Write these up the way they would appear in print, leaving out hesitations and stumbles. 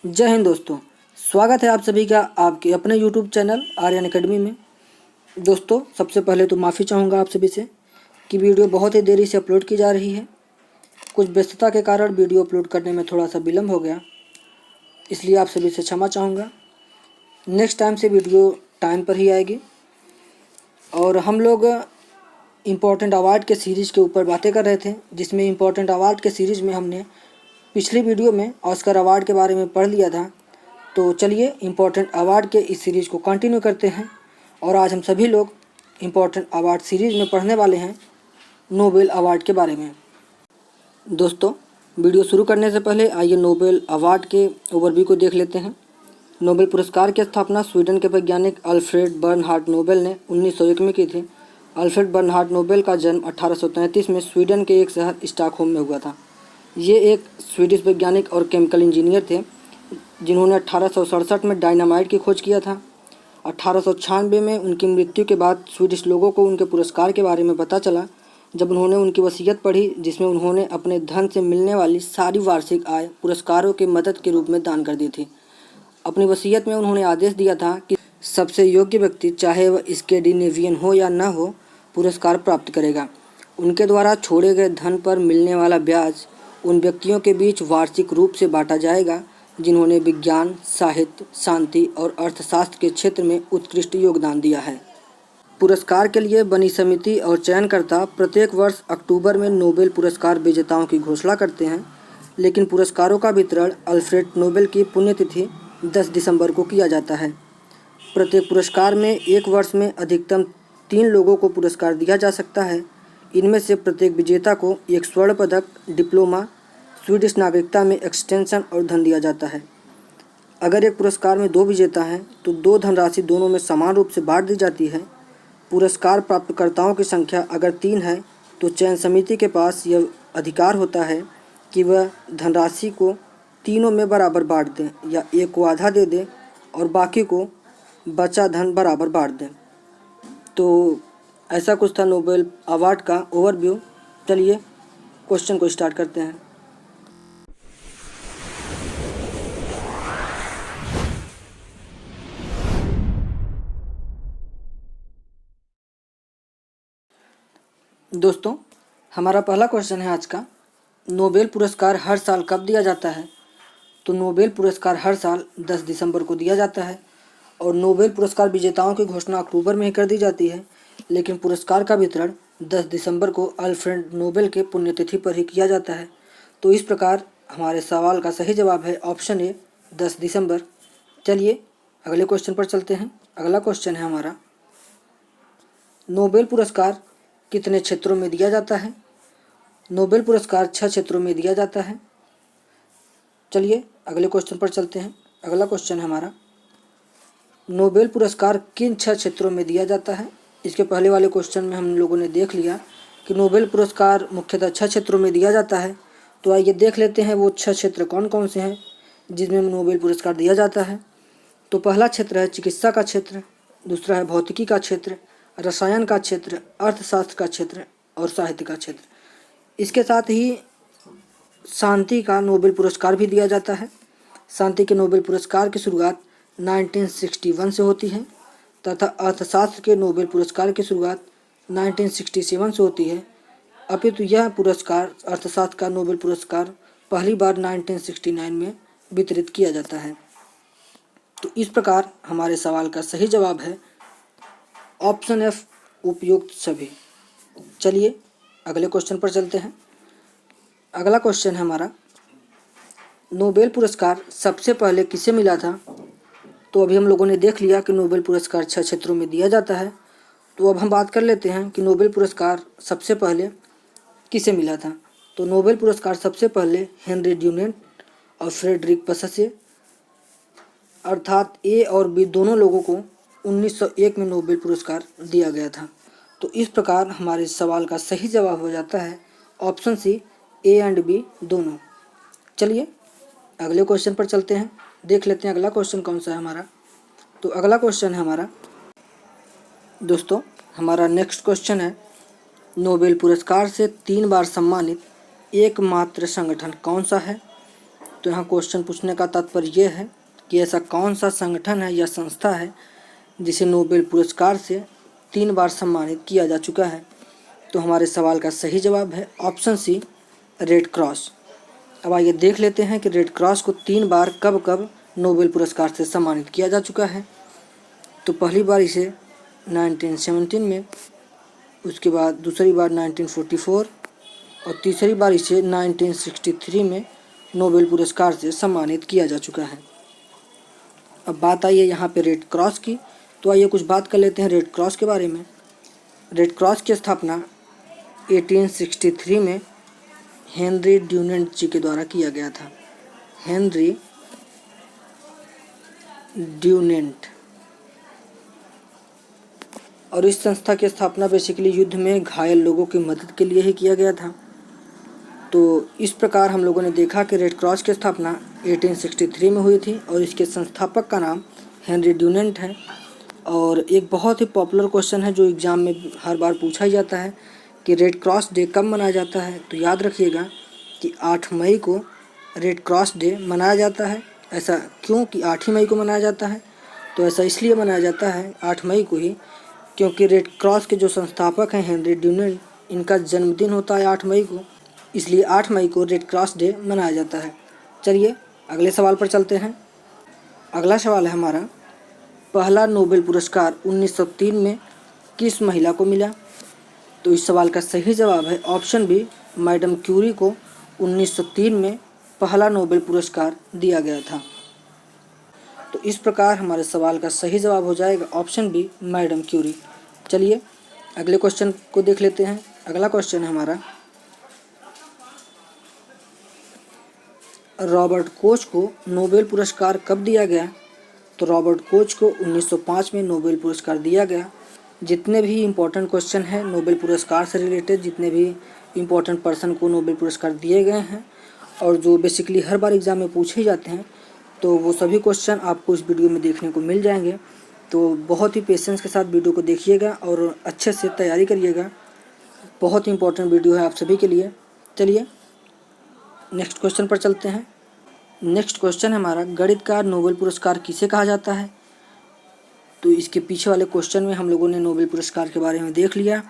जय हिंद दोस्तों। स्वागत है आप सभी का आपके अपने YouTube चैनल आर्यन एकेडमी में। दोस्तों, सबसे पहले तो माफ़ी चाहूँगा आप सभी से कि वीडियो बहुत ही देरी से अपलोड की जा रही है। कुछ व्यस्तता के कारण वीडियो अपलोड करने में थोड़ा सा विलम्ब हो गया, इसलिए आप सभी से क्षमा चाहूँगा। नेक्स्ट टाइम से वीडियो टाइम पर ही आएगी। और हम लोग इम्पोर्टेंट अवार्ड के सीरीज़ के ऊपर बातें कर रहे थे, जिसमें इम्पोर्टेंट अवार्ड के सीरीज़ में हमने पिछली वीडियो में ऑस्कर अवार्ड के बारे में पढ़ लिया था। तो चलिए इम्पोर्टेंट अवार्ड के इस सीरीज़ को कंटिन्यू करते हैं। और आज हम सभी लोग इम्पोर्टेंट अवार्ड सीरीज़ में पढ़ने वाले हैं नोबेल अवार्ड के बारे में। दोस्तों, वीडियो शुरू करने से पहले आइए नोबेल अवार्ड के ओवरव्यू को देख लेते हैं। नोबेल पुरस्कार की स्थापना स्वीडन के वैज्ञानिक अल्फ्रेड बर्नहार्ड नोबेल ने 1901 में की थी। अल्फ्रेड बर्नहार्ड नोबेल का जन्म 1833 में स्वीडन के एक शहर स्टॉकहोम में हुआ था। ये एक स्वीडिश वैज्ञानिक और केमिकल इंजीनियर थे, जिन्होंने 1867 में डायनामाइट की खोज किया था। 1896 में उनकी मृत्यु के बाद स्वीडिश लोगों को उनके पुरस्कार के बारे में पता चला, जब उन्होंने उनकी वसीयत पढ़ी, जिसमें उन्होंने अपने धन से मिलने वाली सारी वार्षिक आय पुरस्कारों की मदद के रूप में दान कर दी थी। अपनी वसीयत में उन्होंने आदेश दिया था कि सबसे योग्य व्यक्ति, चाहे वह स्कैंडिनेवियन हो या न हो, पुरस्कार प्राप्त करेगा। उनके द्वारा छोड़े गए धन पर मिलने वाला ब्याज उन व्यक्तियों के बीच वार्षिक रूप से बांटा जाएगा जिन्होंने विज्ञान, साहित्य, शांति और अर्थशास्त्र के क्षेत्र में उत्कृष्ट योगदान दिया है। पुरस्कार के लिए बनी समिति और चयनकर्ता प्रत्येक वर्ष अक्टूबर में नोबेल पुरस्कार विजेताओं की घोषणा करते हैं, लेकिन पुरस्कारों का वितरण अल्फ्रेड नोबेल की पुण्यतिथि 10 दिसंबर को किया जाता है। प्रत्येक पुरस्कार में एक वर्ष में अधिकतम 3 लोगों को पुरस्कार दिया जा सकता है। इनमें से प्रत्येक विजेता को एक स्वर्ण पदक, डिप्लोमा, स्वीडिश नागरिकता में एक्सटेंशन और धन दिया जाता है। अगर एक पुरस्कार में 2 विजेता हैं तो 2 धनराशि दोनों में समान रूप से बांट दी जाती है। पुरस्कार प्राप्तकर्ताओं की संख्या अगर 3 है तो चयन समिति के पास यह अधिकार होता है कि वह धनराशि को तीनों में बराबर बांट दें या एक को आधा दे दें और बाकी को बचा धन बराबर बांट दें। तो ऐसा कुछ था नोबेल अवार्ड का ओवरव्यू। चलिए क्वेश्चन को स्टार्ट करते हैं। दोस्तों, हमारा पहला क्वेश्चन है आज का, नोबेल पुरस्कार हर साल कब दिया जाता है? तो नोबेल पुरस्कार हर साल 10 दिसंबर को दिया जाता है और नोबेल पुरस्कार विजेताओं की घोषणा अक्टूबर में ही कर दी जाती है, लेकिन पुरस्कार का वितरण 10 दिसंबर को अल्फ्रेड नोबेल के पुण्यतिथि पर ही किया जाता है। तो इस प्रकार हमारे सवाल का सही जवाब है ऑप्शन ए, 10 दिसंबर। चलिए अगले क्वेश्चन पर चलते हैं। अगला क्वेश्चन है हमारा, नोबेल पुरस्कार कितने क्षेत्रों में दिया जाता है? नोबेल पुरस्कार 6 क्षेत्रों में दिया जाता है। चलिए अगले क्वेश्चन पर चलते हैं। अगला क्वेश्चन है हमारा, नोबेल पुरस्कार किन 6 क्षेत्रों में दिया जाता है? इसके पहले वाले क्वेश्चन में हम लोगों ने देख लिया कि नोबेल पुरस्कार मुख्यतः 6 क्षेत्रों में दिया जाता है। तो आइए देख लेते हैं वो 6 क्षेत्र कौन कौन से हैं जिसमें नोबेल पुरस्कार दिया जाता है। तो पहला क्षेत्र है चिकित्सा का क्षेत्र, दूसरा है भौतिकी का क्षेत्र, रसायन का क्षेत्र, अर्थशास्त्र का क्षेत्र और साहित्य का क्षेत्र। इसके साथ ही शांति का नोबेल पुरस्कार भी दिया जाता है। शांति के नोबेल पुरस्कार की शुरुआत 1961 से होती है तथा अर्थशास्त्र के नोबेल पुरस्कार की शुरुआत 1967 से होती है, अपितु यह पुरस्कार, अर्थशास्त्र का नोबेल पुरस्कार, पहली बार 1969 में वितरित किया जाता है। तो इस प्रकार हमारे सवाल का सही जवाब है ऑप्शन एफ, उपयुक्त सभी। चलिए अगले क्वेश्चन पर चलते हैं। अगला क्वेश्चन है हमारा, नोबेल पुरस्कार सबसे पहले किसे मिला था? तो अभी हम लोगों ने देख लिया कि नोबेल पुरस्कार 6 क्षेत्रों में दिया जाता है। तो अब हम बात कर लेते हैं कि नोबेल पुरस्कार सबसे पहले किसे मिला था। तो नोबेल पुरस्कार सबसे पहले हेनरी ड्यूनेंट और फ्रेडरिक पससे अर्थात ए और बी दोनों लोगों को 1901 में नोबेल पुरस्कार दिया गया था। तो इस प्रकार हमारे सवाल का सही जवाब हो जाता है option C, A and B दोनों। चलिए अगले क्वेश्चन पर चलते हैं, देख लेते हैं अगला क्वेश्चन कौन सा है हमारा। तो अगला क्वेश्चन है हमारा, दोस्तों हमारा नेक्स्ट क्वेश्चन है, नोबेल पुरस्कार से 3 बार सम्मानित एकमात्र संगठन कौन सा है? तो यहाँ क्वेश्चन पूछने का तात्पर्य ये है कि ऐसा कौन सा संगठन है या संस्था है जिसे नोबेल पुरस्कार से 3 बार सम्मानित किया जा चुका है। तो हमारे सवाल का सही जवाब है ऑप्शन सी, रेड क्रॉस। अब आइए देख लेते हैं कि रेड क्रॉस को 3 बार कब कब नोबेल पुरस्कार से सम्मानित किया जा चुका है। तो पहली बार इसे 1917 में, उसके बाद दूसरी बार 1944 और तीसरी बार इसे 1963 में नोबेल पुरस्कार से सम्मानित किया जा चुका है। अब बात आई है यहाँ पे रेड क्रॉस की, तो आइए कुछ बात कर लेते हैं रेड क्रॉस के बारे में। रेड क्रॉस की स्थापना 1863 में हेनरी ड्यूनेंट जी के द्वारा किया गया था। Henry Dunant. और इस संस्था की स्थापना बेसिकली युद्ध में घायल लोगों की मदद के लिए ही किया गया था। तो इस प्रकार हम लोगों ने देखा कि रेड क्रॉस की स्थापना 1863 में हुई थी और इसके संस्थापक का नाम हेनरी ड्यूनेंट है। और एक बहुत ही पॉपुलर क्वेश्चन है जो एग्ज़ाम में हर बार पूछा ही जाता है कि रेड क्रॉस डे कब मनाया जाता है। तो याद रखिएगा कि 8 मई को रेड क्रॉस डे मनाया जाता है। ऐसा क्यों कि 8 ही मई को मनाया जाता है? तो ऐसा इसलिए मनाया जाता है 8 मई को ही क्योंकि रेड क्रॉस के जो संस्थापक हैं हेनरी ड्यूनेंट, इनका जन्मदिन होता है 8 मई को, इसलिए 8 मई को रेड क्रॉस डे मनाया जाता है। चलिए अगले सवाल पर चलते हैं। अगला सवाल है हमारा, पहला नोबेल पुरस्कार 1903 में किस महिला को मिला? तो इस सवाल का सही जवाब है ऑप्शन बी, मैडम क्यूरी को 1903 में पहला नोबेल पुरस्कार दिया गया था। तो इस प्रकार हमारे सवाल का सही जवाब हो जाएगा ऑप्शन बी, मैडम क्यूरी। चलिए अगले क्वेश्चन को देख लेते हैं। अगला क्वेश्चन है हमारा, रॉबर्ट कोच को नोबेल पुरस्कार कब दिया गया? तो रॉबर्ट कोच को 1905 में नोबेल पुरस्कार दिया गया। जितने भी इम्पोर्टेंट क्वेश्चन हैं नोबेल पुरस्कार से रिलेटेड, जितने भी इम्पोर्टेंट पर्सन को नोबेल पुरस्कार दिए गए हैं और जो बेसिकली हर बार एग्ज़ाम में पूछे जाते हैं, तो वो सभी क्वेश्चन आपको इस वीडियो में देखने को मिल जाएंगे। तो बहुत ही पेशेंस के साथ वीडियो को देखिएगा और अच्छे से तैयारी करिएगा। बहुत ही इम्पोर्टेंट वीडियो है आप सभी के लिए। चलिए नेक्स्ट क्वेश्चन पर चलते हैं। नेक्स्ट क्वेश्चन है हमारा, गणित का नोबेल पुरस्कार किसे कहा जाता है? तो इसके पीछे वाले क्वेश्चन में हम लोगों ने नोबेल पुरस्कार के बारे में देख लिया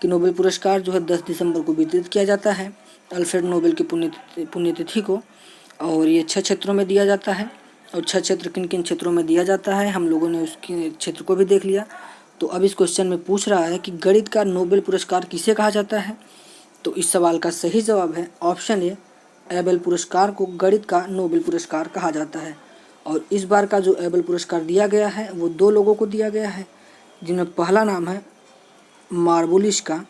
कि नोबेल पुरस्कार जो है 10 दिसंबर को वितरित किया जाता है अल्फ्रेड नोबेल की पुण्यतिथि को, और ये 6 क्षेत्रों में दिया जाता है। और 6 क्षेत्र किन किन क्षेत्रों में दिया जाता है हम लोगों ने उसके क्षेत्र को भी देख लिया। तो अब इस क्वेश्चन में पूछ रहा है कि गणित का नोबेल पुरस्कार किसे कहा जाता है? तो इस सवाल का सही जवाब है ऑप्शन ए, एबेल पुरस्कार को गणित का नोबेल पुरस्कार कहा जाता है। और इस बार का जो एबेल पुरस्कार दिया गया है वो 2 लोगों को दिया गया है, जिनमें पहला नाम है मार्बुलिस्का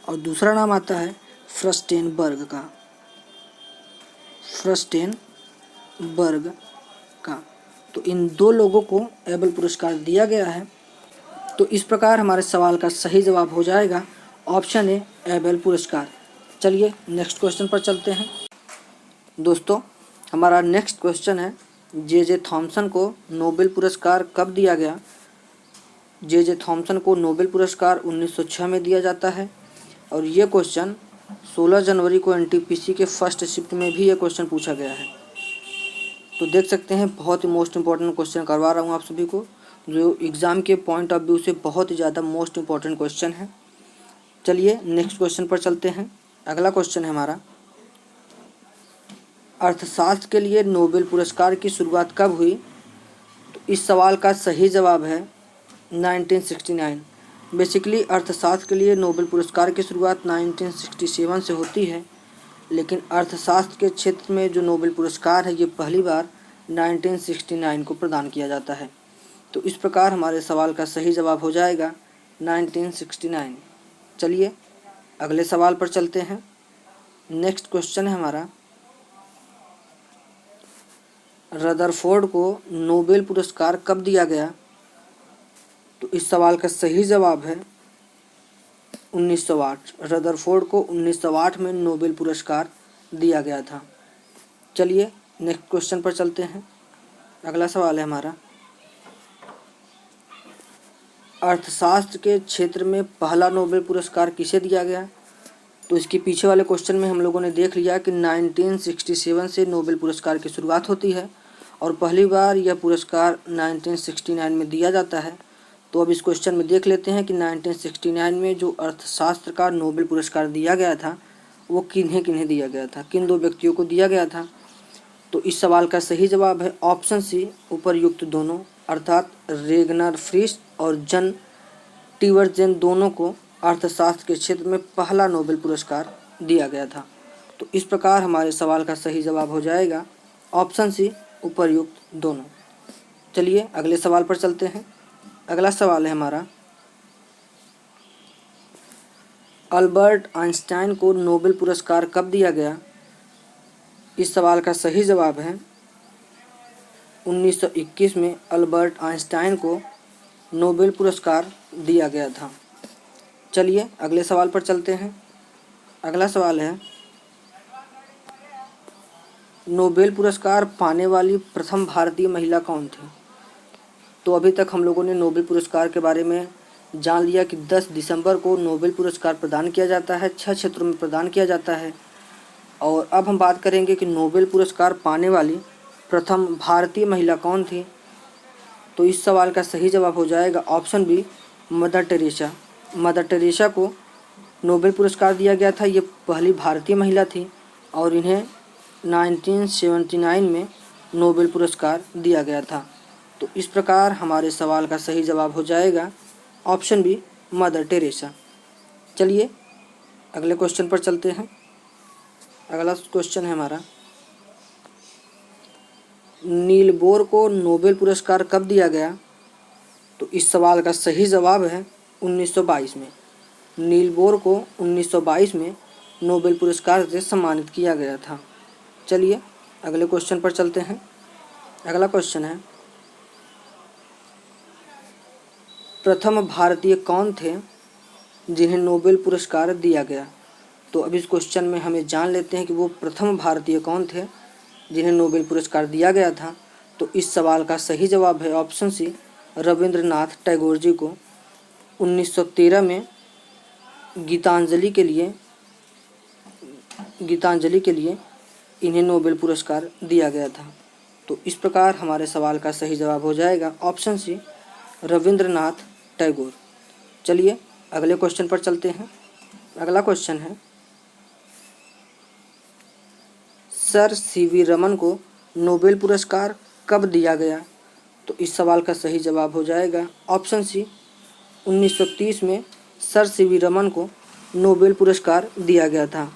और दूसरा नाम आता है फ्रस्टेनबर्ग का। तो इन 2 लोगों को एबेल पुरस्कार दिया गया है। तो इस प्रकार हमारे सवाल का सही जवाब हो जाएगा ऑप्शन ए, एबेल पुरस्कार। चलिए नेक्स्ट क्वेश्चन पर चलते हैं। दोस्तों हमारा नेक्स्ट क्वेश्चन है, जे थॉमसन को नोबेल पुरस्कार कब दिया गया? जे थॉमसन को नोबेल पुरस्कार 1906 में दिया जाता है। और ये क्वेश्चन 16 जनवरी को एनटीपीसी के फर्स्ट शिफ्ट में भी ये क्वेश्चन पूछा गया है। तो देख सकते हैं बहुत ही मोस्ट इम्पॉर्टेंट क्वेश्चन करवा रहा हूँ आप सभी को, जो एग्ज़ाम के पॉइंट ऑफ व्यू से बहुत ही ज़्यादा मोस्ट इम्पॉर्टेंट क्वेश्चन है। चलिए नेक्स्ट क्वेश्चन पर चलते हैं। अगला क्वेश्चन है हमारा, अर्थशास्त्र के लिए नोबेल पुरस्कार की शुरुआत कब हुई? तो इस सवाल का सही जवाब है 1969। बेसिकली अर्थशास्त्र के लिए नोबेल पुरस्कार की शुरुआत 1967 से होती है, लेकिन अर्थशास्त्र के क्षेत्र में जो नोबेल पुरस्कार है ये पहली बार 1969 को प्रदान किया जाता है। तो इस प्रकार हमारे सवाल का सही जवाब हो जाएगा 1969। चलिए अगले सवाल पर चलते हैं। नेक्स्ट क्वेश्चन है हमारा, रदरफोर्ड को नोबेल पुरस्कार कब दिया गया? तो इस सवाल का सही जवाब है 1908। रदरफोर्ड को 1908 में नोबेल पुरस्कार दिया गया था। चलिए नेक्स्ट क्वेश्चन पर चलते हैं। अगला सवाल है हमारा, अर्थशास्त्र के क्षेत्र में पहला नोबेल पुरस्कार किसे दिया गया? तो इसके पीछे वाले क्वेश्चन में हम लोगों ने देख लिया कि 1967 से नोबेल पुरस्कार की शुरुआत होती है और पहली बार यह पुरस्कार 1969 में दिया जाता है। तो अब इस क्वेश्चन में देख लेते हैं कि 1969 में जो अर्थशास्त्र का नोबेल पुरस्कार दिया गया था वो किन्हें किन्हें दिया गया था, किन दो व्यक्तियों को दिया गया था। तो इस सवाल का सही जवाब है ऑप्शन सी, उपर्युक्त दोनों, अर्थात रेगनर फ्रिश और जन टिवर्जेन दोनों को अर्थशास्त्र के क्षेत्र में पहला नोबेल पुरस्कार दिया गया था। तो इस प्रकार हमारे सवाल का सही जवाब हो जाएगा ऑप्शन सी, उपर्युक्त दोनों। चलिए अगले सवाल पर चलते हैं। अगला सवाल है हमारा, अल्बर्ट आइंस्टाइन को नोबेल पुरस्कार कब दिया गया। इस सवाल का सही जवाब है 1921 में अल्बर्ट आइंस्टाइन को नोबेल पुरस्कार दिया गया था। चलिए अगले सवाल पर चलते हैं। अगला सवाल है, नोबेल पुरस्कार पाने वाली प्रथम भारतीय महिला कौन थी। तो अभी तक हम लोगों ने नोबेल पुरस्कार के बारे में जान लिया कि 10 दिसंबर को नोबेल पुरस्कार प्रदान किया जाता है, 6 क्षेत्रों में प्रदान किया जाता है। और अब हम बात करेंगे कि नोबेल पुरस्कार पाने वाली प्रथम भारतीय महिला कौन थी। तो इस सवाल का सही जवाब हो जाएगा option B, Mother Teresa. Mother Teresa को नोबेल पुरस्कार दिया गया था। ये पहली भारतीय महिला थी और इन्हें 1979 में नोबेल पुरस्कार दिया गया था। तो इस प्रकार हमारे सवाल का सही जवाब हो जाएगा ऑप्शन बी, मदर टेरेसा। चलिए अगले क्वेश्चन पर चलते हैं। अगला क्वेश्चन है हमारा, नील बोर को नोबेल पुरस्कार कब दिया गया। तो इस सवाल का सही जवाब है 1922 में। नील बोर को 1922 में नोबेल पुरस्कार से सम्मानित किया गया था। चलिए अगले क्वेश्चन पर चलते हैं। अगला क्वेश्चन है, प्रथम भारतीय कौन थे जिन्हें नोबेल पुरस्कार दिया गया। तो अब इस क्वेश्चन में हमें जान लेते हैं कि वो प्रथम भारतीय कौन थे जिन्हें नोबेल पुरस्कार दिया गया था। तो इस सवाल का सही जवाब है ऑप्शन सी, रविंद्रनाथ टैगोर जी को 1913 में गीतांजलि के लिए इन्हें नोबेल पुरस्कार दिया गया था। तो इस प्रकार हमारे सवाल का सही जवाब हो जाएगा ऑप्शन सी, रविंद्रनाथ टैगोर। चलिए अगले क्वेश्चन पर चलते हैं। अगला क्वेश्चन है, सर सीवी रमन को नोबेल पुरस्कार कब दिया गया। तो इस सवाल का सही जवाब हो जाएगा ऑप्शन सी, 1930 में सर सीवी रमन को नोबेल पुरस्कार दिया गया था।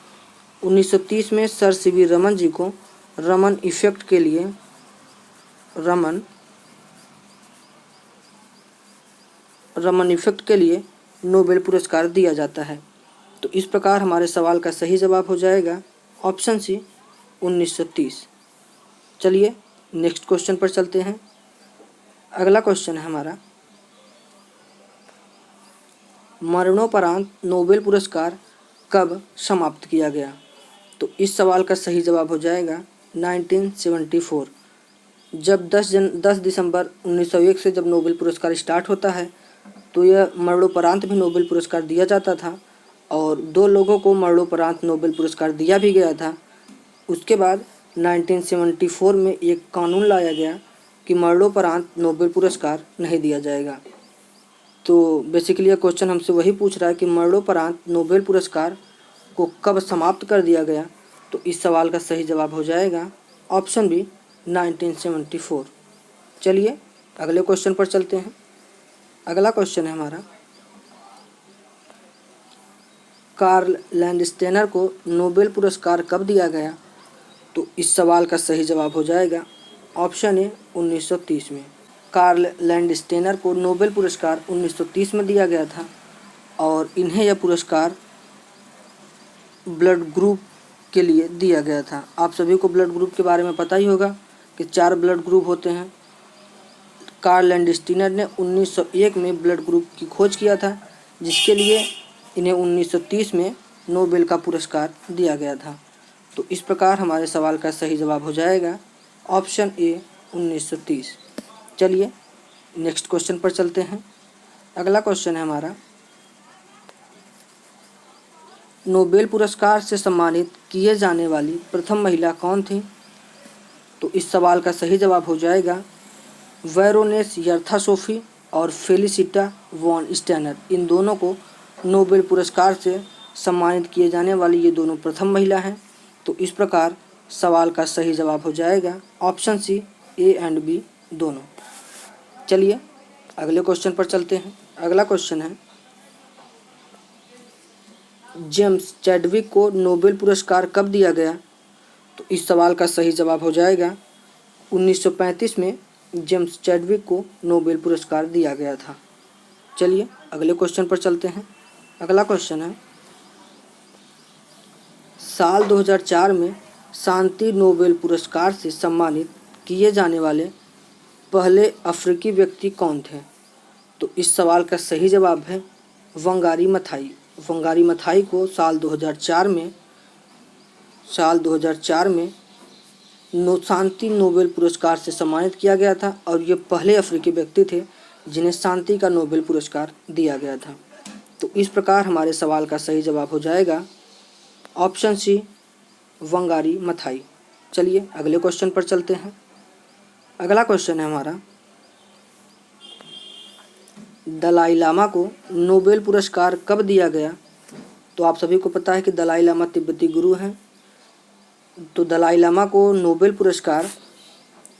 1930 में सर सीवी रमन जी को रमन इफेक्ट के लिए नोबेल पुरस्कार दिया जाता है। तो इस प्रकार हमारे सवाल का सही जवाब हो जाएगा ऑप्शन सी, 1930। चलिए नेक्स्ट क्वेश्चन पर चलते हैं। अगला क्वेश्चन है हमारा, मरणोपरांत नोबेल पुरस्कार कब समाप्त किया गया। तो इस सवाल का सही जवाब हो जाएगा 1974। जब 10 दिसंबर 1901 से जब नोबेल पुरस्कार स्टार्ट होता है तो यह मरणोपरांत भी नोबेल पुरस्कार दिया जाता था और 2 लोगों को मरणोपरांत नोबेल पुरस्कार दिया भी गया था। उसके बाद 1974 में एक कानून लाया गया कि मरणोपरांत नोबेल पुरस्कार नहीं दिया जाएगा। तो बेसिकली यह क्वेश्चन हमसे वही पूछ रहा है कि मरणोपरांत नोबेल पुरस्कार को कब समाप्त कर दिया गया। तो इस सवाल का सही जवाब हो जाएगा ऑप्शन बी, 1974। चलिए अगले क्वेश्चन पर चलते हैं। अगला क्वेश्चन है हमारा, कार्ल लैंडस्टेनर को नोबेल पुरस्कार कब दिया गया। तो इस सवाल का सही जवाब हो जाएगा ऑप्शन ए, 1930 में। कार्ल लैंडस्टेनर को नोबेल पुरस्कार 1930 में दिया गया था और इन्हें यह पुरस्कार ब्लड ग्रुप के लिए दिया गया था। आप सभी को ब्लड ग्रुप के बारे में पता ही होगा कि 4 ब्लड ग्रुप होते हैं। कार्ल लैंडस्टेनर ने 1901 में ब्लड ग्रुप की खोज किया था, जिसके लिए इन्हें 1930 में नोबेल का पुरस्कार दिया गया था। तो इस प्रकार हमारे सवाल का सही जवाब हो जाएगा ऑप्शन ए, 1930। चलिए नेक्स्ट क्वेश्चन पर चलते हैं। अगला क्वेश्चन है हमारा, नोबेल पुरस्कार से सम्मानित किए जाने वाली प्रथम महिला कौन थी? तो इस सवाल का सही जवाब हो जाएगा वेरोनेस यर्था सोफी और फेलिसिटा वॉन स्टैनर। इन दोनों को नोबेल पुरस्कार से सम्मानित किए जाने वाली ये दोनों प्रथम महिला हैं। तो इस प्रकार सवाल का सही जवाब हो जाएगा option C, A and B दोनों। चलिए अगले क्वेश्चन पर चलते हैं। अगला क्वेश्चन है, जेम्स चैडविक को नोबेल पुरस्कार कब दिया गया? तो इस सवाल का सही जवाब हो जाएगा 1935 में जेम्स चैडविक को नोबेल पुरस्कार दिया गया था। चलिए अगले क्वेश्चन पर चलते हैं। अगला क्वेश्चन है, साल 2004 में शांति नोबेल पुरस्कार से सम्मानित किए जाने वाले पहले अफ्रीकी व्यक्ति कौन थे? तो इस सवाल का सही जवाब है वंगारी मथाई। वंगारी मथाई को साल 2004 में शांति नोबेल पुरस्कार से सम्मानित किया गया था और ये पहले अफ्रीकी व्यक्ति थे जिन्हें शांति का नोबेल पुरस्कार दिया गया था। तो इस प्रकार हमारे सवाल का सही जवाब हो जाएगा ऑप्शन सी, वंगारी मथाई। चलिए अगले क्वेश्चन पर चलते हैं। अगला क्वेश्चन है हमारा, दलाई लामा को नोबेल पुरस्कार कब दिया गया? तो आप सभी को पता है कि दलाई लामा तिब्बती गुरु हैं। तो दलाई लामा को नोबेल पुरस्कार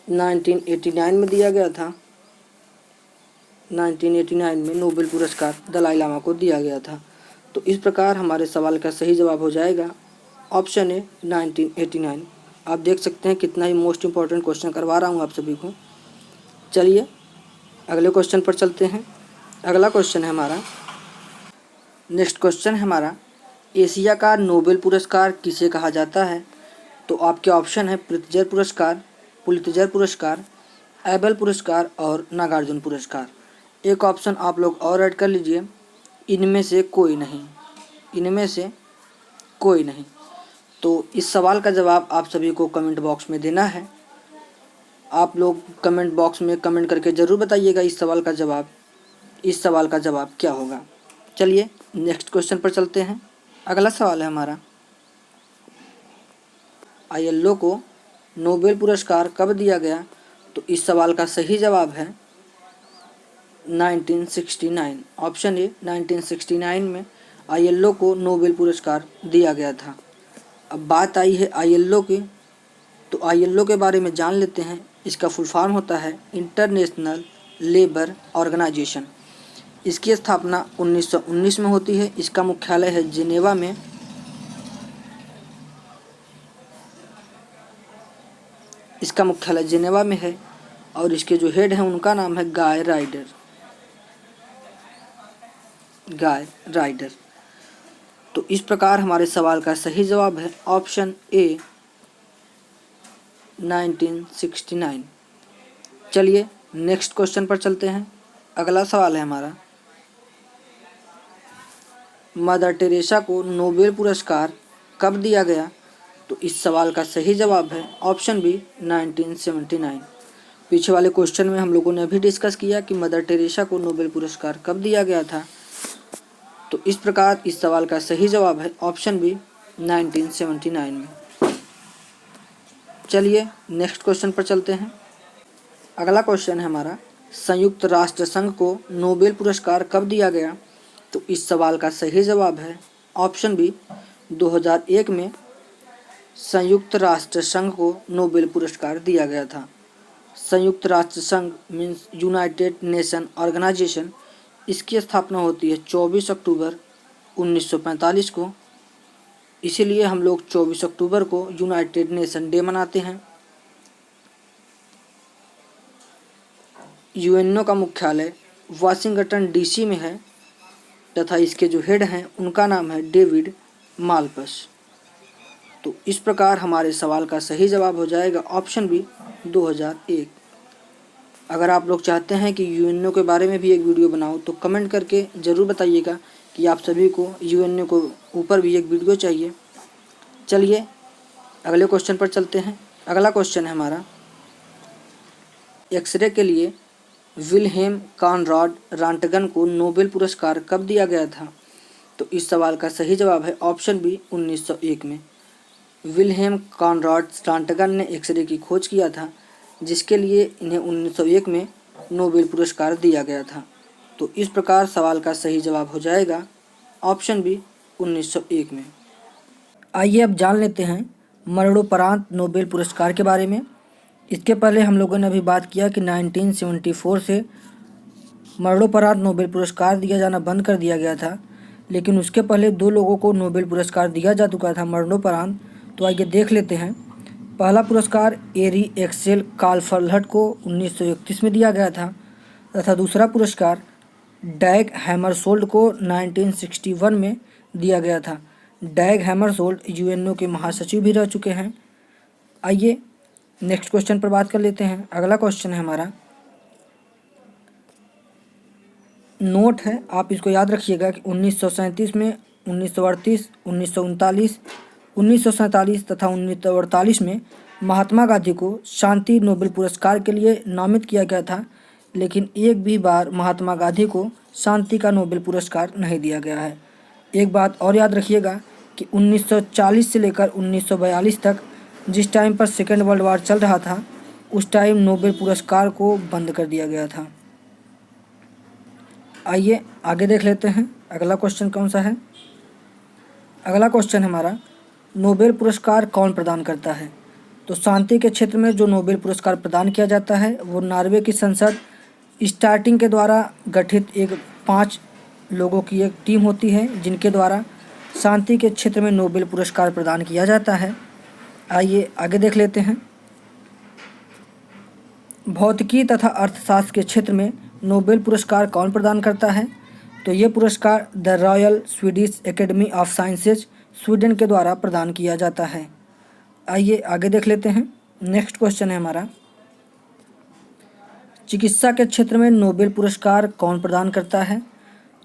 1989 में दिया गया था। 1989 में नोबेल पुरस्कार दलाई लामा को दिया गया था। तो इस प्रकार हमारे सवाल का सही जवाब हो जाएगा ऑप्शन ए, 1989। आप देख सकते हैं कितना ही मोस्ट इम्पॉर्टेंट क्वेश्चन करवा रहा हूँ आप सभी को। चलिए अगले क्वेश्चन पर चलते हैं। अगला क्वेश्चन है हमारा, नेक्स्ट क्वेश्चन है हमारा, एशिया का नोबेल पुरस्कार किसे कहा जाता है? तो आपके ऑप्शन है प्रित्जर पुरस्कार, पुलित्जर पुरस्कार, एबल पुरस्कार और नागार्जुन पुरस्कार। एक ऑप्शन आप लोग और ऐड कर लीजिए, इनमें से कोई नहीं। इनमें से कोई नहीं। तो इस सवाल का जवाब आप सभी को कमेंट बॉक्स में देना है। आप लोग कमेंट बॉक्स में कमेंट करके ज़रूर बताइएगा इस सवाल का जवाब क्या होगा। चलिए नेक्स्ट क्वेश्चन पर चलते हैं। अगला सवाल है हमारा, आईएलओ को नोबेल पुरस्कार कब दिया गया? तो इस सवाल का सही जवाब है 1969। ऑप्शन ए, 1969 में आईएलओ को नोबेल पुरस्कार दिया गया था। अब बात आई है आईएलओ की, तो आईएलओ के बारे में जान लेते हैं। इसका फुल फॉर्म होता है इंटरनेशनल लेबर ऑर्गेनाइजेशन। इसकी स्थापना 1919 में होती है। इसका मुख्यालय है जिनेवा में। इसका मुख्यालय जिनेवा में है और इसके जो हेड हैं उनका नाम है गाय राइडर। तो इस प्रकार हमारे सवाल का सही जवाब है ऑप्शन ए, 1969। चलिए नेक्स्ट क्वेश्चन पर चलते हैं। अगला सवाल है हमारा, मदर टेरेसा को नोबेल पुरस्कार कब दिया गया? तो इस सवाल का सही जवाब है ऑप्शन बी, 1979। पीछे वाले क्वेश्चन में हम लोगों ने अभी डिस्कस किया कि मदर टेरेसा को नोबेल पुरस्कार कब दिया गया था। तो इस प्रकार इस सवाल का सही जवाब है ऑप्शन बी, 1979 में। चलिए नेक्स्ट क्वेश्चन पर चलते हैं। अगला क्वेश्चन है हमारा, संयुक्त राष्ट्र संघ को नोबेल पुरस्कार कब दिया गया? तो इस सवाल का सही जवाब है ऑप्शन बी, 2001 में संयुक्त राष्ट्र संघ को नोबेल पुरस्कार दिया गया था। संयुक्त राष्ट्र संघ मीन्स यूनाइटेड नेशन ऑर्गेनाइजेशन। इसकी स्थापना होती है 24 अक्टूबर 1945 को। इसीलिए हम लोग 24 अक्टूबर को यूनाइटेड नेशन डे मनाते हैं। यूएनओ का मुख्यालय वाशिंगटन डीसी में है तथा इसके जो हेड हैं उनका नाम है डेविड माल्पस। तो इस प्रकार हमारे सवाल का सही जवाब हो जाएगा ऑप्शन बी, 2001। अगर आप लोग चाहते हैं कि यूएनओ के बारे में भी एक वीडियो बनाऊं तो कमेंट करके ज़रूर बताइएगा कि आप सभी को यूएनओ को ऊपर भी एक वीडियो चाहिए। चलिए अगले क्वेश्चन पर चलते हैं। अगला क्वेश्चन है हमारा, एक्सरे के लिए विल्हेम कॉनराड रॉन्टगन को नोबेल पुरस्कार कब दिया गया था? तो इस सवाल का सही जवाब है ऑप्शन बी 1901 में। विल्हेम कॉनराड स्टांटगन ने एक्सरे की खोज किया था, जिसके लिए इन्हें 1901 में नोबेल पुरस्कार दिया गया था। तो इस प्रकार सवाल का सही जवाब हो जाएगा ऑप्शन बी 1901 में। आइए अब जान लेते हैं मरणोपरांत नोबेल पुरस्कार के बारे में। इसके पहले हम लोगों ने अभी बात किया कि 1974 से मरणोपरांत नोबेल पुरस्कार दिया जाना बंद कर दिया गया था, लेकिन उसके पहले 2 लोगों को नोबेल पुरस्कार दिया जा चुका था मरणोपरांत। तो आइए देख लेते हैं। पहला पुरस्कार एरी एक्सेल कालफर्लहट को 1931 में दिया गया था तथा दूसरा पुरस्कार डैग हैमरशोल्ड को 1961 में दिया गया था। डैग हैमरशोल्ड यूएनओ के महासचिव भी रह चुके हैं। आइए नेक्स्ट क्वेश्चन पर बात कर लेते हैं। अगला क्वेश्चन है हमारा, नोट है, आप इसको याद रखिएगा कि 1937 में, 1938, 1939, 1947 तथा 1948 में महात्मा गांधी को शांति नोबेल पुरस्कार के लिए नामित किया गया था, लेकिन एक भी बार महात्मा गांधी को शांति का नोबेल पुरस्कार नहीं दिया गया है। एक बात और याद रखिएगा कि 1940 से लेकर 1942 तक जिस टाइम पर सेकेंड वर्ल्ड वार चल रहा था, उस टाइम नोबेल पुरस्कार को बंद कर दिया गया था। आइए आगे देख लेते हैं अगला क्वेश्चन कौन सा है। अगला क्वेश्चन हमारा, नोबेल पुरस्कार कौन प्रदान करता है। तो शांति के क्षेत्र में जो नोबेल पुरस्कार प्रदान किया जाता है वो नॉर्वे की संसद स्टार्टिंग के द्वारा गठित एक 5 लोगों की एक टीम होती है, जिनके द्वारा शांति के क्षेत्र में नोबेल पुरस्कार प्रदान किया जाता है। आइए आगे देख लेते हैं। भौतिकी तथा अर्थशास्त्र के क्षेत्र में नोबेल पुरस्कार कौन प्रदान करता है। तो ये पुरस्कार the royal Swedish academy of sciences Sweden के द्वारा प्रदान किया जाता है। आइए आगे देख लेते हैं। नेक्स्ट क्वेश्चन है हमारा, चिकित्सा के क्षेत्र में नोबेल पुरस्कार कौन प्रदान करता है।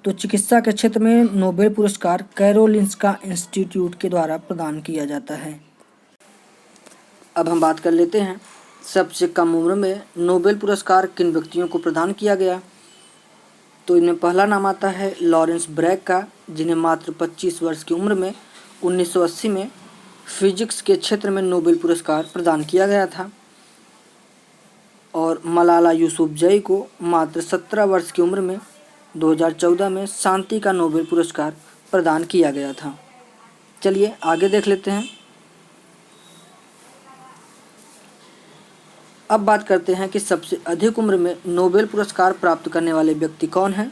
तो चिकित्सा के क्षेत्र में नोबेल पुरस्कार कैरोलिंस्का इंस्टीट्यूट के द्वारा प्रदान किया जाता है। अब हम बात कर लेते हैं सबसे कम उम्र में नोबेल पुरस्कार किन व्यक्तियों को प्रदान किया गया। तो इनमें पहला नाम आता है लॉरेंस ब्रैग का, जिन्हें मात्र 25 वर्ष की उम्र में 1980 में फिजिक्स के क्षेत्र में नोबेल पुरस्कार प्रदान किया गया था। और मलाला यूसुफजई को मात्र 17 वर्ष की उम्र में 2014 में शांति का नोबेल पुरस्कार प्रदान किया गया था। चलिए आगे देख लेते हैं। अब बात करते हैं कि सबसे अधिक उम्र में नोबेल पुरस्कार प्राप्त करने वाले व्यक्ति कौन हैं।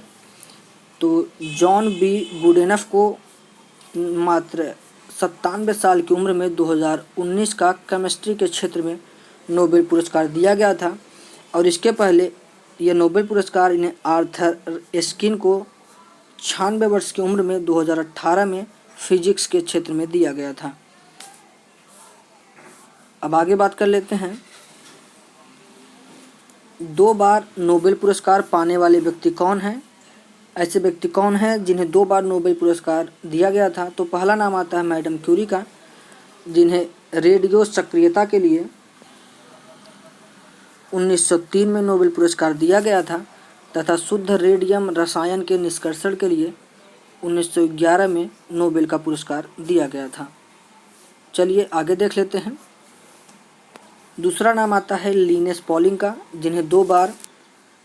तो जॉन बी गुडेनफ को मात्र 97 साल की उम्र में 2019 का केमिस्ट्री के क्षेत्र में नोबेल पुरस्कार दिया गया था। और इसके पहले यह नोबेल पुरस्कार इन्हें आर्थर एस्किन को 96 वर्ष की उम्र में 2018 में फिजिक्स के क्षेत्र में दिया गया था। अब आगे बात कर लेते हैं, 2 बार नोबेल पुरस्कार पाने वाले व्यक्ति कौन हैं। ऐसे व्यक्ति कौन हैं जिन्हें 2 बार नोबेल पुरस्कार दिया गया था। तो पहला नाम आता है मैडम क्यूरी का, जिन्हें रेडियो सक्रियता के लिए 1903 में नोबेल पुरस्कार दिया गया था तथा शुद्ध रेडियम रसायन के निष्कर्षण के लिए 1911 में नोबेल का पुरस्कार दिया गया था। चलिए आगे देख लेते हैं। दूसरा नाम आता है लिनेस पॉलिंग का, जिन्हें 2 बार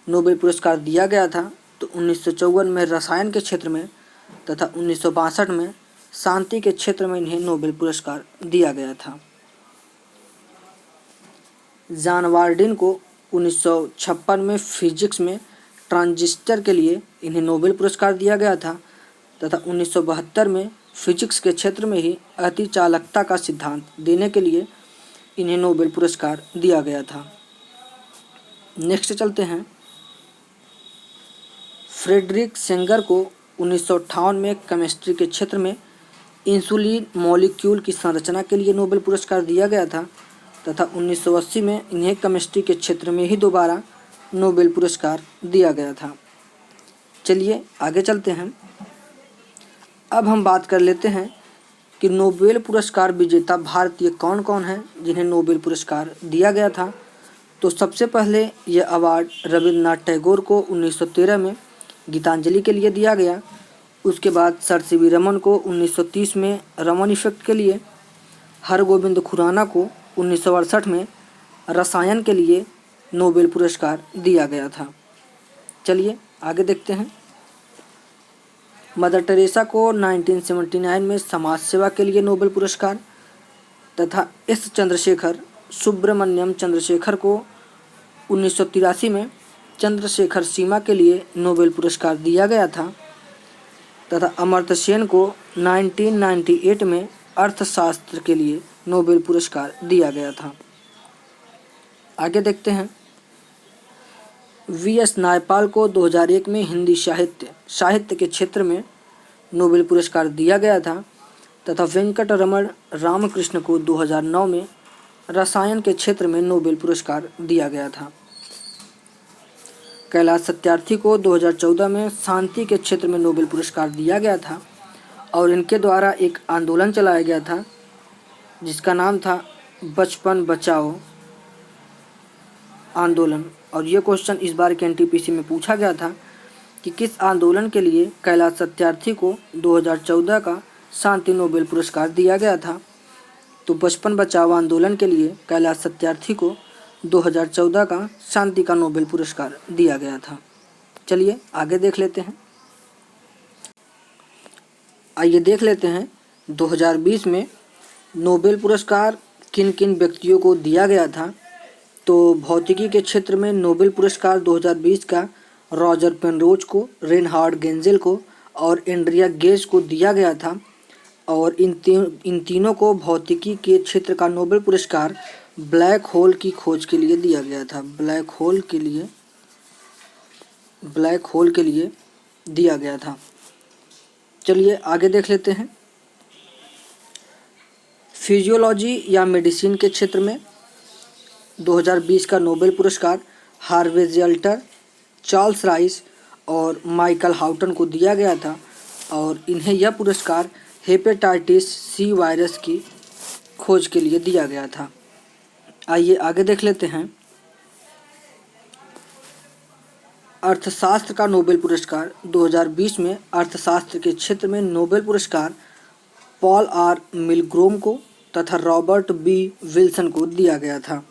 नोबेल पुरस्कार दिया गया था। तो 1954 में रसायन के क्षेत्र में तथा 1962 में शांति के क्षेत्र में इन्हें नोबेल पुरस्कार दिया गया था। जॉन वार्डिन को 1956 में फिजिक्स में ट्रांजिस्टर के लिए इन्हें नोबेल पुरस्कार दिया गया था तथा 1972 में फिजिक्स के क्षेत्र में ही अतिचालकता का सिद्धांत देने के लिए इन्हें नोबेल पुरस्कार दिया गया था। नेक्स्ट चलते हैं। फ्रेडरिक सेंगर को 1958 में केमिस्ट्री के क्षेत्र में इंसुलिन मॉलिक्यूल की संरचना के लिए नोबेल पुरस्कार दिया गया था तथा 1980 में इन्हें केमिस्ट्री के क्षेत्र में ही दोबारा नोबेल पुरस्कार दिया गया था। चलिए आगे चलते हैं। अब हम बात कर लेते हैं कि नोबेल पुरस्कार विजेता भारतीय कौन कौन हैं जिन्हें नोबेल पुरस्कार दिया गया था। तो सबसे पहले यह अवार्ड रविंद्रनाथ टैगोर को 1913 में गीतांजलि के लिए दिया गया। उसके बाद सर सीवी रमन को 1930 में रमन इफेक्ट के लिए, हरगोविंद खुराना को 1968 में रसायन के लिए नोबेल पुरस्कार दिया गया था। चलिए आगे देखते हैं। मदर टेरेसा को 1979 में समाज सेवा के लिए नोबेल पुरस्कार तथा एस चंद्रशेखर सुब्रमण्यम चंद्रशेखर को 1983 में चंद्रशेखर सीमा के लिए नोबेल पुरस्कार दिया गया था तथा अमर्त्य सेन को 1998 में अर्थशास्त्र के लिए नोबेल पुरस्कार दिया गया था। आगे देखते हैं। वी.एस. नायपाल को 2001 में हिंदी साहित्य के क्षेत्र में नोबेल पुरस्कार दिया गया था तथा वेंकटरमण रामकृष्ण को 2009 में रसायन के क्षेत्र में नोबेल पुरस्कार दिया गया था। कैलाश सत्यार्थी को 2014 में शांति के क्षेत्र में नोबेल पुरस्कार दिया गया था और इनके द्वारा एक आंदोलन चलाया गया था जिसका नाम था बचपन बचाओ आंदोलन। और ये क्वेश्चन इस बार के एनटीपीसी में पूछा गया था कि किस आंदोलन के लिए कैलाश सत्यार्थी को 2014 का शांति नोबेल पुरस्कार दिया गया था। तो बचपन बचाओ आंदोलन के लिए कैलाश सत्यार्थी को 2014 का शांति का नोबेल पुरस्कार दिया गया था। चलिए आगे देख लेते हैं। आइए देख लेते हैं 2020 में नोबेल पुरस्कार किन किन व्यक्तियों को दिया गया था। तो भौतिकी के क्षेत्र में नोबेल पुरस्कार 2020 का रॉजर पेनरोज को, रेनहार्ड गेंजेल को और एंड्रिया गेज को दिया गया था और इन तीनों को भौतिकी के क्षेत्र का नोबेल पुरस्कार ब्लैक होल की खोज के लिए दिया गया था। ब्लैक होल के लिए दिया गया था। चलिए आगे देख लेते हैं। फिजियोलॉजी या मेडिसिन के क्षेत्र में 2020 का नोबेल पुरस्कार हार्वे जेल्टर, चार्ल्स राइस और माइकल हाउटन को दिया गया था और इन्हें यह पुरस्कार हेपेटाइटिस सी वायरस की खोज के लिए दिया गया था। आइए आगे देख लेते हैं। अर्थशास्त्र का नोबेल पुरस्कार 2020 में अर्थशास्त्र के क्षेत्र में नोबेल पुरस्कार पॉल आर मिलग्रोम को तथा रॉबर्ट बी विल्सन को दिया गया था।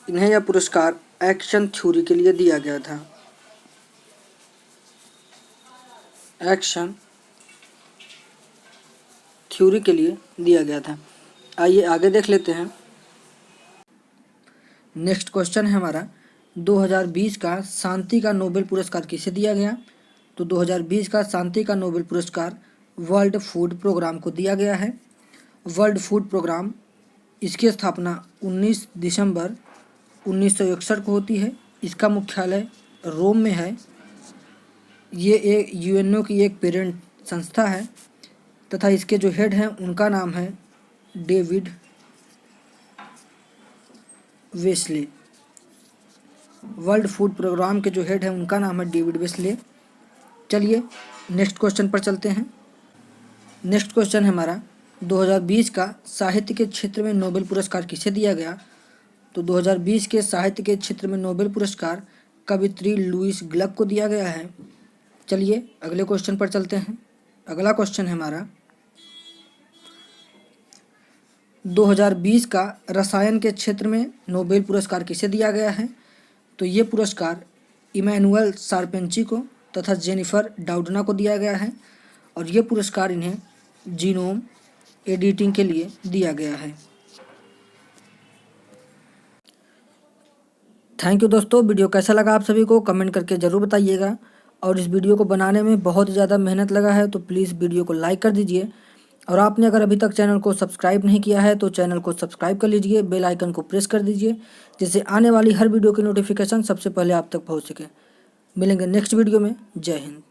इन्हें यह पुरस्कार एक्शन थ्योरी के लिए दिया गया था। एक्शन थ्योरी के लिए दिया गया था। आइए आगे देख लेते हैं। नेक्स्ट क्वेश्चन है हमारा 2020 का शांति का नोबेल पुरस्कार किसे दिया गया। तो 2020 का शांति का नोबेल पुरस्कार वर्ल्ड फूड प्रोग्राम को दिया गया है। वर्ल्ड फूड प्रोग्राम इसकी स्थापना 19 दिसंबर 1961 को होती है। इसका मुख्यालय रोम में है। ये एक यूएनओ की एक पेरेंट संस्था है तथा इसके जो हेड हैं उनका नाम है David Wesley. World Food Programme के जो हेड हैं उनका नाम है डेविड वेस्ले। चलिए नेक्स्ट क्वेश्चन पर चलते हैं। नेक्स्ट क्वेश्चन है हमारा 2020 का साहित्य के क्षेत्र में नोबेल पुरस्कार किसे दिया गया। तो 2020 के साहित्य के क्षेत्र में नोबेल पुरस्कार कवित्री लुईस ग्लक को दिया गया है। चलिए अगले क्वेश्चन पर चलते हैं। अगला क्वेश्चन है हमारा 2020 का रसायन के क्षेत्र में नोबेल पुरस्कार किसे दिया गया है। तो ये पुरस्कार इमैनुअल शार्पेंची को तथा जेनिफर डाउडना को दिया गया है और ये पुरस्कार इन्हें जीनोम एडिटिंग के लिए दिया गया है। थैंक यू दोस्तों। वीडियो कैसा लगा आप सभी को कमेंट करके ज़रूर बताइएगा और इस वीडियो को बनाने में बहुत ज़्यादा मेहनत लगा है तो प्लीज़ वीडियो को लाइक कर दीजिए और आपने अगर अभी तक चैनल को सब्सक्राइब नहीं किया है तो चैनल को सब्सक्राइब कर लीजिए, बेल आइकन को प्रेस कर दीजिए जिससे आने वाली हर वीडियो की नोटिफिकेशन सबसे पहले आप तक पहुंच सके। मिलेंगे नेक्स्ट वीडियो में। जय हिंद।